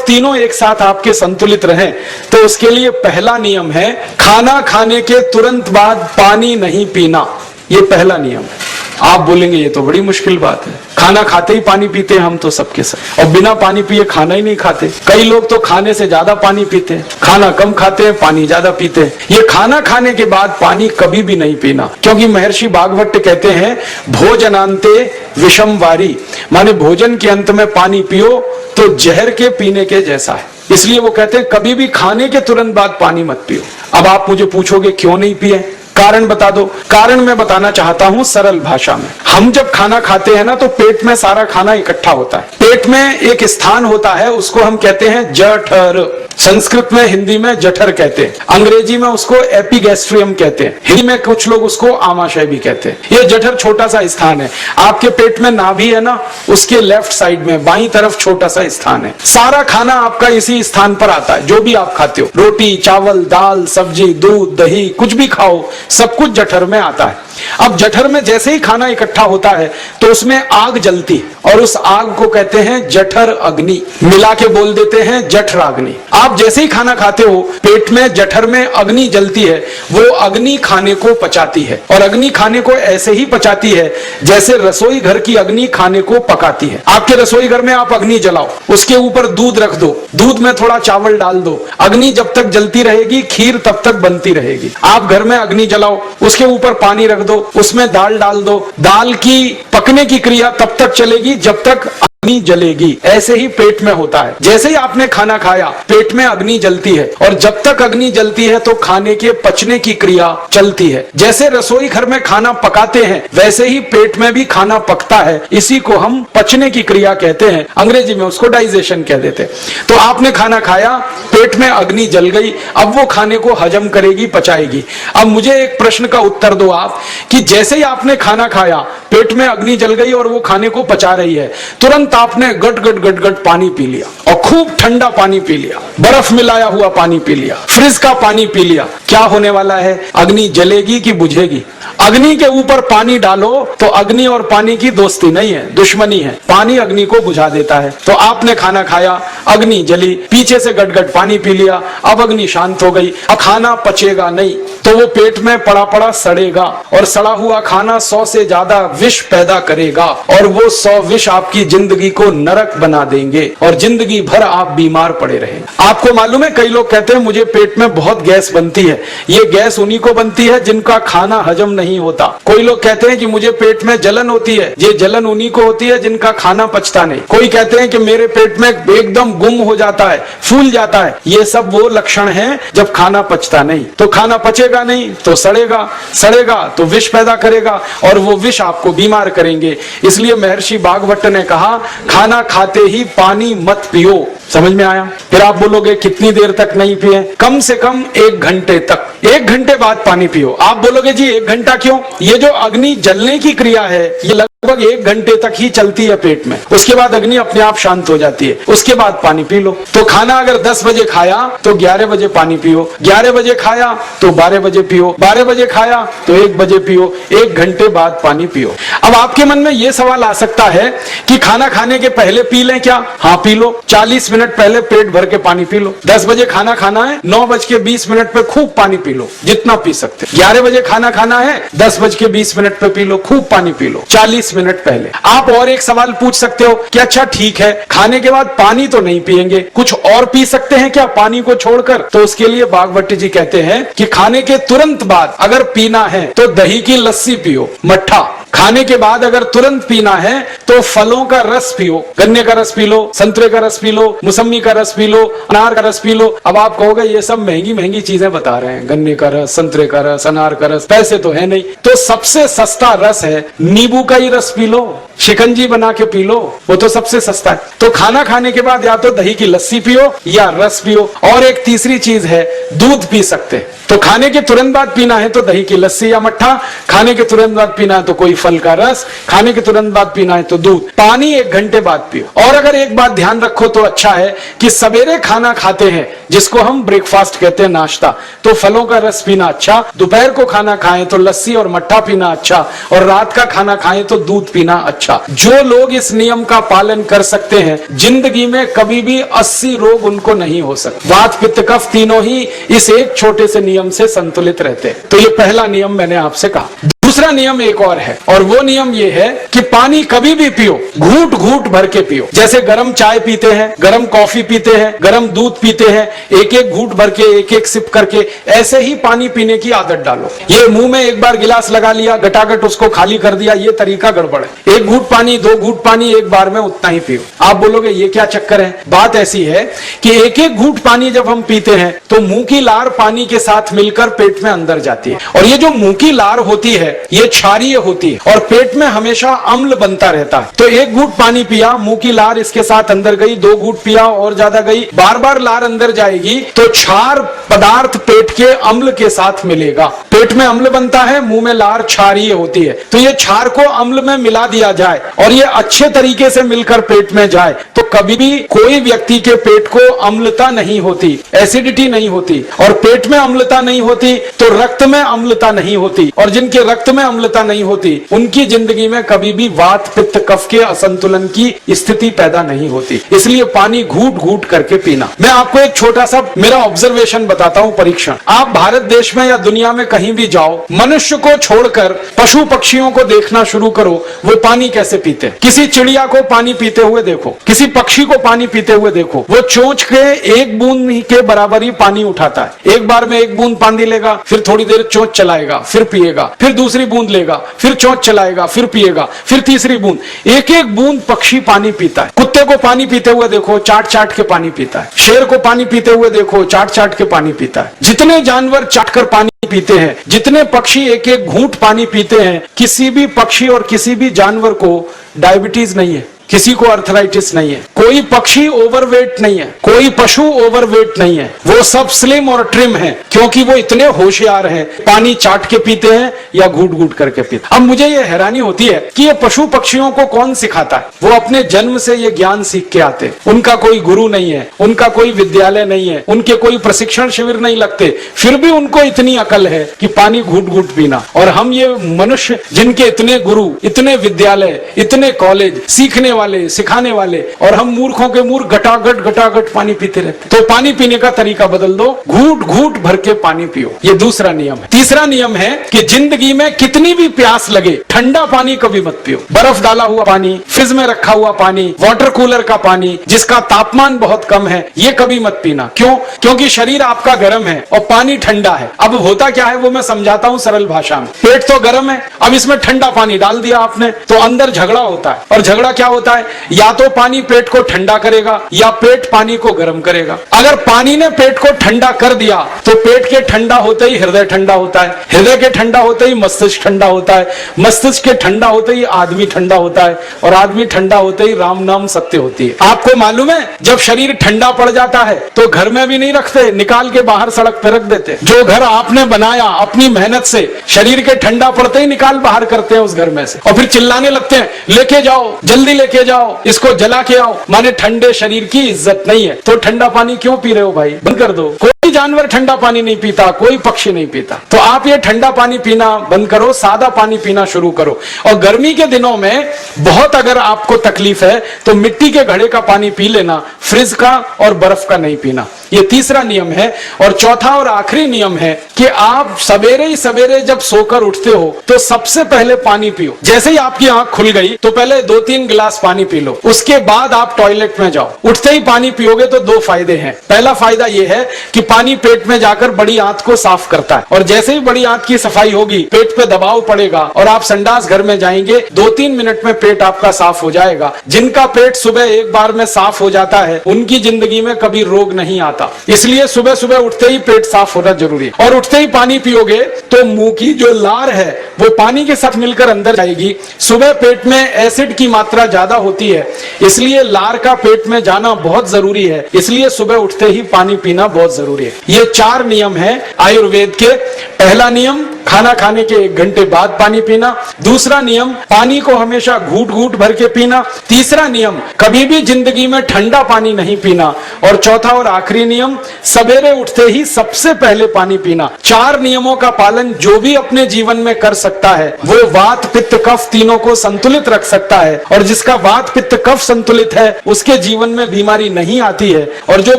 तीनों एक साथ आपके संतुलित रहें, तो उसके लिए पहला नियम है खाना खाने के तुरंत बाद पानी नहीं पीना। ये पहला नियम है। आप बोलेंगे ये तो बड़ी मुश्किल बात है, खाना खाते ही पानी पीते हैं हम तो सबके सब, और बिना पानी पिए खाना ही नहीं खाते। कई लोग तो खाने से ज्यादा पानी पीते हैं, खाना कम खाते हैं, पानी ज्यादा पीते हैं। ये खाना खाने के बाद पानी कभी भी नहीं पीना, क्योंकि महर्षि भागवत कहते हैं भोजनांते विषम वारी, माने भोजन के अंत में पानी पियो तो जहर के पीने के जैसा है। इसलिए वो कहते हैं कभी भी खाने के तुरंत बाद पानी मत पियो। अब आप मुझे पूछोगे क्यों नहीं पिए, कारण बता दो। कारण मैं बताना चाहता हूं सरल भाषा में। हम जब खाना खाते हैं ना तो पेट में सारा खाना इकट्ठा होता है। पेट में एक स्थान होता है, उसको हम कहते हैं जठर। संस्कृत में, हिंदी में जठर कहते हैं, अंग्रेजी में उसको एपिगैस्ट्रियम कहते हैं, हिंदी में कुछ लोग उसको आमाशय भी कहते हैं। ये जठर छोटा सा स्थान है। आपके पेट में नाभि है ना, उसके लेफ्ट साइड में बाईं तरफ छोटा सा स्थान है। सारा खाना आपका इसी स्थान पर आता है। जो भी आप खाते हो, रोटी, चावल, दाल, सब्जी, दूध, दही, कुछ भी खाओ, सब कुछ जठर में आता है। अब जठर में जैसे ही खाना इकट्ठा होता है तो उसमें आग जलती है, और उस आग को कहते हैं जठर अग्नि, मिला के बोल देते हैं जठराग्नि। आप जैसे ही खाना खाते हो, पेट में जठर में अग्नि जलती है, वो अग्नि खाने को पचाती है, और अग्नि खाने को ऐसे ही पचाती है जैसे रसोई घर की अग्नि खाने को पकाती है। आपके रसोई घर में आप अग्नि जलाओ, उसके ऊपर दूध रख दो, दूध में थोड़ा चावल डाल दो, अग्नि जब तक जलती रहेगी खीर तब तक बनती रहेगी। आप घर में अग्नि जलाओ, उसके ऊपर पानी रख दो, उसमें दाल डाल दो, दाल की पकने की क्रिया तब तक चलेगी जब तक अग्नि जलेगी। ऐसे ही पेट में होता है। जैसे ही आपने खाना खाया, पेट में अग्नि जलती है, और जब तक अग्नि जलती है तो खाने के पचने की क्रिया चलती है। जैसे रसोई घर में खाना पकाते हैं, वैसे ही पेट में भी खाना पकता है। इसी को हम पचने की क्रिया कहते हैं, अंग्रेजी में उसको डाइजेशन कह देते हैं। तो आपने खाना खाया, पेट में अग्नि जल गई, अब वो खाने को हजम करेगी, पचाएगी। अब मुझे एक प्रश्न का उत्तर दो आप, कि जैसे ही आपने खाना खाया, पेट में अग्नि जल गई और वो खाने को पचा रही है, तुरंत आपने गट गट गट गट पानी पी लिया, और खूब ठंडा पानी पी लिया, बर्फ मिलाया हुआ पानी पी लिया, फ्रिज का पानी पी लिया। क्या होने वाला है? अग्नि जलेगी कि बुझेगी? अग्नि के ऊपर पानी डालो तो अग्नि और पानी की दोस्ती नहीं है, दुश्मनी है। पानी अग्नि को बुझा देता है। तो आपने खाना खाया, अग्नि जली, पीछे से गट गट पानी पी लिया, अब अग्नि शांत हो गई। अब खाना पचेगा नहीं, तो वो पेट में पड़ा पड़ा सड़ेगा, और सड़ा हुआ खाना 100 से ज्यादा विष पैदा करेगा, और वो 100 विष आपकी जिंदगी को नरक बना देंगे, और जिंदगी भर आप बीमार पड़े रहेंगे। आपको मालूम है, कई लोग कहते हैं मुझे पेट में बहुत गैस बनती है। ये गैस उन्हीं को बनती है जिनका खाना हजम नहीं होता। कोई लोग कहते हैं कि मुझे पेट में जलन होती है, ये जलन उन्हीं को होती है जिनका खाना पचता नहीं। कोई कहते हैं कि मेरे पेट में एकदम गुम हो जाता है, फूल जाता है। ये सब वो लक्षण हैं जब खाना पचता नहीं। तो खाना पचेगा नहीं तो सड़ेगा, सड़ेगा तो विष पैदा करेगा, और वो विष आपको बीमार करेंगे। इसलिए महर्षि भागवत ने कहा खाना खाते ही पानी मत पियो। समझ में आया? फिर आप बोलोगे कितनी देर तक नहीं पिए? कम से कम 1 घंटे तक। 1 घंटे बाद पानी पियो। आप बोलोगे जी 1 घंटा क्यों? ये जो अग्नि जलने की क्रिया है, ये लगभग 1 घंटे तक ही चलती है पेट में। उसके बाद अग्नि अपने आप शांत हो जाती है, उसके बाद पानी पी लो। तो खाना अगर 10 बजे खाया तो 11 बजे पानी पियो, 11 बजे खाया तो 12 बजे पियो, 12 बजे खाया तो 1 बजे पियो, 1 घंटे बाद पानी पियो। अब आपके मन में ये सवाल आ सकता है कि खाना खाने के पहले पी लें क्या? हाँ पी लो, 40 मिनट पहले पेट भर के पानी पी लो। 10 बजे खाना खाना है, 9:20 पे खूब पानी पी लो, जितना पी सकते। 11 बजे खाना खाना है, 10:20 पे पी लो, खूब पानी पी लो, 40 मिनट पहले। आप और एक सवाल पूछ सकते हो कि अच्छा ठीक है, खाने के बाद पानी तो नहीं पिएंगे, कुछ और पी सकते हैं क्या पानी को छोड़कर? तो उसके लिए भागवत जी कहते हैं कि खाने के तुरंत बाद अगर पीना है तो दही की लस्सी पियो, मट्ठा। खाने के बाद अगर तुरंत पीना है तो फलों का रस पियो, गन्ने का रस पी लो, संतरे का रस पी लो, मौसमी का रस पी लो, अनार का रस पी लो। अब आप कहोगे ये सब महंगी महंगी चीजें बता रहे हैं, गन्ने का रस, संतरे का रस, अनार का रस, पैसे तो है नहीं। तो सबसे सस्ता रस है नींबू का ही रस पी लो, शिकंजी बना के पी लो, वो तो सबसे सस्ता है। तो खाना खाने के बाद या तो दही की लस्सी पियो या रस पियो। और एक तीसरी चीज है, दूध पी सकते हैं। तो खाने के तुरंत बाद पीना है तो दही की लस्सी या मट्ठा, खाने के तुरंत बाद पीना है तो कोई फल का रस, खाने के तुरंत बाद पीना है तो दूध, पानी 1 घंटे बाद पियो। और अगर एक बात ध्यान रखो तो अच्छा है कि सवेरे खाना खाते हैं जिसको हम ब्रेकफास्ट कहते हैं, नाश्ता, तो फलों का रस पीना अच्छा, दोपहर को खाना खाएं तो लस्सी और मट्ठा पीना अच्छा, और रात का खाना खाएं तो दूध पीना अच्छा। जो लोग इस नियम का पालन कर सकते हैं जिंदगी में कभी भी 80 रोग उनको नहीं हो सकते। वात पित्त कफ तीनों ही इस एक छोटे से नियम से संतुलित रहते हैं। तो ये पहला नियम मैंने आपसे कहा। दूसरा नियम एक और है, और वो नियम ये है कि पानी कभी भी पियो, घूट घूट भर के पियो। जैसे गरम चाय पीते हैं, गरम कॉफी पीते हैं, गरम दूध पीते हैं, एक एक घूट भर के, एक एक सिप करके, ऐसे ही पानी पीने की आदत डालो। ये मुंह में एक बार गिलास लगा लिया, गटागट उसको खाली कर दिया, ये तरीका गड़बड़ है। 1 घूट पानी, 2 घूट पानी एक बार में उतना ही पियो। आप बोलोगे ये क्या चक्कर है? बात ऐसी है कि एक एक घूट पानी जब हम पीते हैं तो मुंह की लार पानी के साथ मिलकर पेट में अंदर जाती है, और ये जो मुंह की लार होती है ये क्षारीय होती है और पेट में हमेशा अम्ल बनता रहता है। तो 1 घूट पानी पिया, मुंह की लार इसके साथ अंदर गई, 2 घूट पिया और ज्यादा गई, बार बार लार अंदर जाएगी तो क्षार पदार्थ पेट के अम्ल के साथ मिलेगा। पेट में अम्ल बनता है, मुंह में लार क्षारीय होती है, तो ये क्षार को अम्ल में मिला दिया जाए और ये अच्छे तरीके से मिलकर पेट में जाए तो कभी भी कोई व्यक्ति के पेट को अम्लता नहीं होती, एसिडिटी नहीं होती, और पेट में अम्लता नहीं होती तो रक्त में अम्लता नहीं होती, और जिनके रक्त में अम्लता नहीं होती उनकी जिंदगी में कभी भी वात पित्त कफ के असंतुलन की स्थिति पैदा नहीं होती। इसलिए पानी घूट घूट करके पीना। मैं आपको एक छोटा सा मेरा ऑब्जर्वेशन बताता हूं, परीक्षण। आप भारत देश में या दुनिया में कहीं भी जाओ, मनुष्य को छोड़कर पशु पक्षियों को देखना शुरू करो, वो पानी कैसे पीते। किसी चिड़िया को पानी पीते हुए देखो, किसी पक्षी को पानी पीते हुए देखो, वो चोंच के 1 बूंद के बराबर ही पानी उठाता है। एक बार में 1 बूंद पानी लेगा, फिर थोड़ी देर चोंच चलाएगा, फिर पिएगा, फिर दूसरी बूंद लेगा, फिर चोंच चलाएगा, फिर पिएगा, फिर तीसरी बूंद। एक एक बूंद पक्षी पानी पीता है। कुत्ते को पानी पीते हुए देखो, चाट चाट के पानी पीता है। शेर को पानी पीते हुए देखो, चाट चाट के पानी पीता है। जितने जानवर चाट कर पानी पीते हैं, जितने पक्षी एक एक घूंट पानी पीते हैं, किसी भी पक्षी और किसी भी जानवर को डायबिटीज नहीं है, किसी को अर्थराइटिस नहीं है, कोई पक्षी ओवरवेट नहीं है, कोई पशु ओवरवेट नहीं है, वो सब स्लिम और ट्रिम है, क्योंकि वो इतने होशियार हैं, पानी चाट के पीते हैं या घूट घूट करके पीते हैं। अब मुझे ये हैरानी होती है कि ये पशु पक्षियों को कौन सिखाता है? वो अपने जन्म से ये ज्ञान सीख के आते, उनका कोई गुरु नहीं है, उनका कोई विद्यालय नहीं है, उनके कोई प्रशिक्षण शिविर नहीं लगते, फिर भी उनको इतनी अकल है कि पानी घूट घूट पीना। और हम ये मनुष्य जिनके इतने गुरु, इतने विद्यालय, इतने कॉलेज, सीखने वाले, सिखाने वाले, और हम मूर्खों के मूर्ख घटाघट पानी पीते रहते। तो पानी पीने का तरीका बदल दो, घूट घूट भर के पानी पियो। ये दूसरा नियम है। तीसरा नियम है कि जिंदगी में कितनी भी प्यास लगे, ठंडा पानी कभी मत पियो। बर्फ डाला हुआ पानी, फ्रिज में रखा हुआ पानी, वाटर कूलर का पानी जिसका तापमान बहुत कम है, ये कभी मत पीना। क्यों? क्योंकि शरीर आपका गर्म है और पानी ठंडा है। अब होता क्या है वो मैं समझाता हूं सरल भाषा में। पेट तो गर्म है, अब इसमें ठंडा पानी डाल दिया आपने तो अंदर झगड़ा होता है। और झगड़ा क्या होता है? या तो पानी पेट को ठंडा करेगा या पेट पानी को गर्म करेगा। अगर पानी ने पेट को ठंडा कर दिया तो पेट के ठंडा होते ही हृदय ठंडा होता है, हृदय के ठंडा होते ही मस्तिष्क ठंडा होता है, मस्तिष्क के ठंडा होते ही आदमी ठंडा होता है, और आदमी ठंडा होते ही राम नाम सत्य होती है। आपको मालूम है जब शरीर ठंडा पड़ जाता है तो घर में भी नहीं रखते, निकाल के बाहर सड़क पे रख देते। जो घर आपने बनाया अपनी मेहनत से, शरीर के ठंडा पड़ते ही निकाल बाहर करते हैं उस घर में से, और फिर चिल्लाने लगते हैं लेके जाओ, जल्दी लेके जाओ, इसको जला के आओ। माने ठंडे शरीर की इज्जत नहीं है। तो ठंडा पानी क्यों पी रहे हो भाई? बंद कर दो। कोई जानवर ठंडा पानी नहीं पीता, कोई पक्षी नहीं पीता, तो आप ये ठंडा पानी पीना बंद करो, सादा पानी पीना शुरू करो। और गर्मी के दिनों में बहुत अगर आपको तकलीफ है तो मिट्टी के घड़े का पानी पी लेना, फ्रिज का और बर्फ का नहीं पीना। ये तीसरा नियम है। और चौथा और आखिरी नियम है कि आप सवेरे ही सवेरे जब सोकर उठते हो तो सबसे पहले पानी पियो। जैसे ही आपकी आंख खुल गई तो पहले 2-3 गिलास पानी पी लो, उसके बाद आप टॉयलेट में जाओ। उठते ही पानी पियोगे तो 2 फायदे हैं। पहला फायदा यह है कि पानी पेट में जाकर बड़ी आंत को साफ करता है, और जैसे ही बड़ी आंत की सफाई होगी पेट पे दबाव पड़ेगा और आप संडास घर में जाएंगे, 2-3 मिनट में पेट आपका साफ हो जाएगा। जिनका पेट सुबह एक बार में साफ हो जाता है उनकी जिंदगी में कभी रोग नहीं आता। इसलिए सुबह सुबह उठते ही पेट साफ होना जरूरी है। और उठते ही पानी पियोगे तो मुंह की जो लार है वो पानी के साथ मिलकर अंदर जाएगी। सुबह पेट में एसिड की मात्रा ज्यादा होती है, इसलिए लार का पेट में जाना बहुत जरूरी है। इसलिए सुबह उठते ही पानी पीना बहुत जरूरी है। ये 4 नियम है आयुर्वेद के। पहला नियम खाना खाने के 1 घंटे बाद पानी पीना। दूसरा नियम, पानी को हमेशा घूट घूट भर के पीना। तीसरा नियम, कभी भी जिंदगी में ठंडा पानी नहीं पीना। और चौथा और आखिरी नियम, सवेरे उठते ही सबसे पहले पानी पीना। 4 नियमों का पालन जो भी अपने जीवन में कर सकता है वो वात पित्त कफ तीनों को संतुलित रख सकता है। और जिसका वात पित्त कफ संतुलित है उसके जीवन में बीमारी नहीं आती है। और जो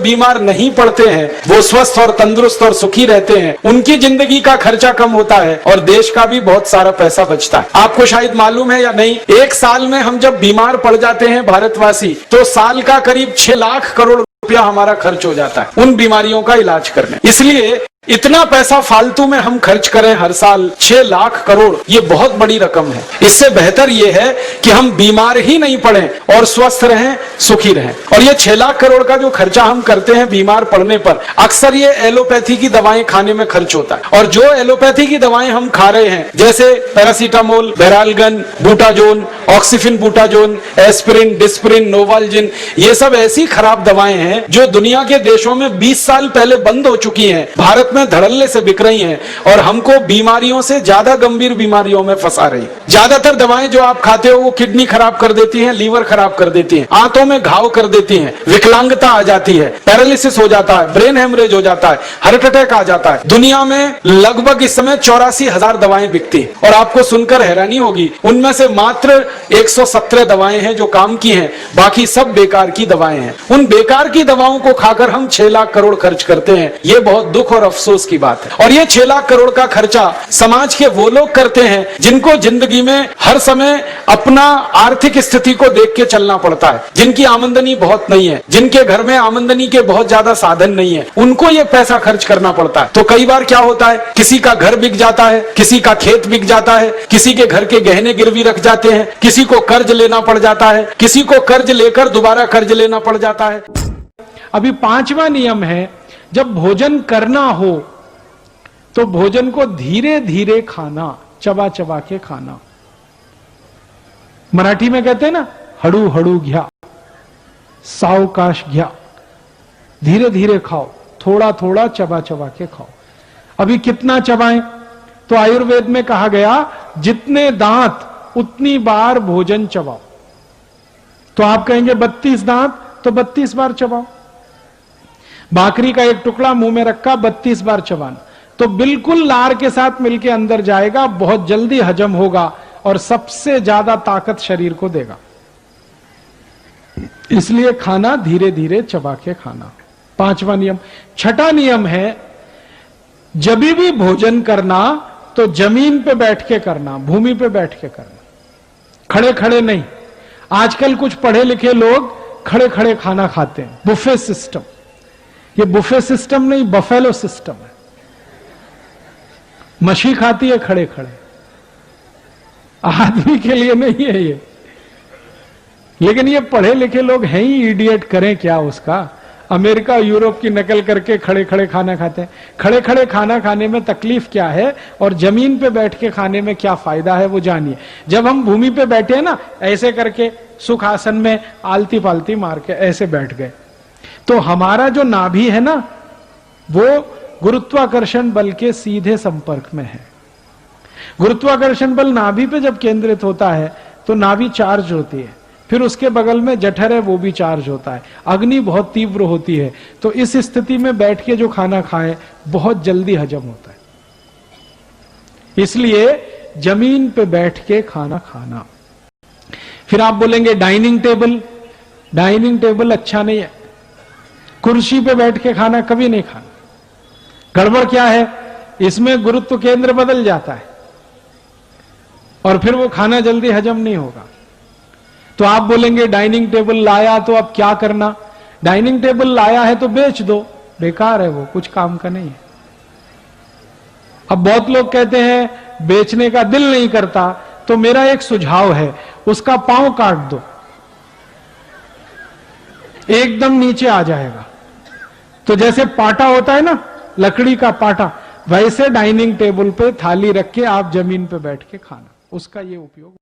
बीमार नहीं पड़ते हैं वो स्वस्थ और तंदुरुस्त और सुखी रहते हैं। उनकी जिंदगी का खर्चा कम होता है और देश का भी बहुत सारा पैसा बचता है। आपको शायद मालूम है या नहीं, 1 साल में हम जब बीमार पड़ जाते हैं भारतवासी, तो साल का करीब 6 लाख करोड़ रुपया हमारा खर्च हो जाता है उन बीमारियों का इलाज करने। इसलिए इतना पैसा फालतू में हम खर्च करें हर साल 6 लाख करोड़, ये बहुत बड़ी रकम है। इससे बेहतर ये है कि हम बीमार ही नहीं पड़ें और स्वस्थ रहें, सुखी रहें। और ये 6 लाख करोड़ का जो खर्चा हम करते हैं बीमार पड़ने पर, अक्सर ये एलोपैथी की दवाएं खाने में खर्च होता है। और जो एलोपैथी की दवाएं हम खा रहे हैं, जैसे paracetamol, Baralgan, Butazone, oxyphenbutazone, aspirin, Disprin, Novalgin, ये सब ऐसी खराब दवाएं हैं जो दुनिया के देशों में 20 साल पहले बंद हो चुकी हैं, भारत में धड़ल्ले से बिक रही हैं और हमको बीमारियों से ज्यादा गंभीर बीमारियों में फंसा रही। ज्यादातर दवाएं जो आप खाते हो वो किडनी खराब कर देती हैं, लीवर खराब कर देती हैं, आंतों में घाव कर देती हैं, विकलांगता आ जाती है, पैरालिसिस हो जाता है, ब्रेन हेमरेज हो जाता है, हार्ट अटैक आ जाता है। दुनिया में लगभग इस समय 84,000 दवाएं बिकती हैं और आपको सुनकर हैरानी होगी, उनमें से मात्र 117 दवाएं हैं जो काम की हैं, बाकी सब बेकार की दवाएं हैं। उन बेकार की दवाओं को खाकर हम 6 लाख करोड़ खर्च करते हैं। ये बहुत दुख और अफसोस की बात है। और ये 6 लाख करोड़ का खर्चा समाज के वो लोग करते हैं जिनको जिंदगी में हर समय अपना आर्थिक स्थिति को देख के चलना पड़ता है, जिनकी आमदनी बहुत नहीं है, जिनके घर में आमदनी के बहुत ज्यादा साधन नहीं है, उनको ये पैसा खर्च करना पड़ता है। तो कई बार क्या होता है, किसी का घर बिक जाता है, किसी का खेत बिक जाता है, किसी के घर के गहने गिरवी रख जाते हैं, किसी को कर्ज लेना पड़ जाता है, किसी को कर्ज लेकर दोबारा कर्ज लेना पड़ जाता है। अभी 5वां नियम है, जब भोजन करना हो तो भोजन को धीरे धीरे खाना, चबा चबा के खाना। मराठी में कहते हैं ना, हड़ू हड़ू घ्या, सावकाश घ्या, धीरे धीरे खाओ, थोड़ा थोड़ा चबा चबा के खाओ। अभी कितना चबाएं? तो आयुर्वेद में कहा गया जितने दांत उतनी बार भोजन चबाओ। तो आप कहेंगे 32 दांत, तो 32 बार चबाओ। भाकरी का एक टुकड़ा मुंह में रखा, 32 बार चबाना, तो बिल्कुल लार के साथ मिलके अंदर जाएगा, बहुत जल्दी हजम होगा और सबसे ज्यादा ताकत शरीर को देगा। इसलिए खाना धीरे धीरे चबा के खाना, 5वां नियम। 6ठा नियम है, जब भी भोजन करना तो जमीन पे बैठ के करना, भूमि पे बैठ के करना, खड़े खड़े नहीं। आजकल कुछ पढ़े लिखे लोग खड़े खड़े खाना खाते हैं, बुफे सिस्टम। ये बुफे सिस्टम नहीं, बफेलो सिस्टम है। मछली खाती है खड़े खड़े, आदमी के लिए नहीं है ये। लेकिन ये पढ़े लिखे लोग हैं ही इडियट, करें क्या उसका। अमेरिका यूरोप की नकल करके खड़े खड़े खाना खाते हैं। खड़े खड़े खाना खाने में तकलीफ क्या है और जमीन पे बैठ के खाने में क्या फायदा है वो जानिए। जब हम भूमि पे बैठे हैं ना, ऐसे करके सुख आसन में आलती पालती मार के ऐसे बैठ गए, तो हमारा जो नाभि है ना, वो गुरुत्वाकर्षण बल के सीधे संपर्क में है। गुरुत्वाकर्षण बल नाभि पे जब केंद्रित होता है तो नाभि चार्ज होती है, फिर उसके बगल में जठर है वो भी चार्ज होता है, अग्नि बहुत तीव्र होती है। तो इस स्थिति में बैठ के जो खाना खाए बहुत जल्दी हजम होता है। इसलिए जमीन पे बैठ के खाना खाना। फिर आप बोलेंगे डाइनिंग टेबल, डाइनिंग टेबल अच्छा नहीं है, कुर्सी पे बैठ के खाना कभी नहीं खाना। गड़बड़ क्या है, इसमें गुरुत्व केंद्र बदल जाता है और फिर वो खाना जल्दी हजम नहीं होगा। तो आप बोलेंगे डाइनिंग टेबल लाया तो अब क्या करना। डाइनिंग टेबल लाया है तो बेच दो, बेकार है वो, कुछ काम का नहीं है। अब बहुत लोग कहते हैं बेचने का दिल नहीं करता, तो मेरा एक सुझाव है, उसका पांव काट दो, एकदम नीचे आ जाएगा। तो जैसे पाटा होता है ना, लकड़ी का पाटा, वैसे डाइनिंग टेबल पे थाली रख के आप जमीन पे बैठ के खाना, उसका ये उपयोग।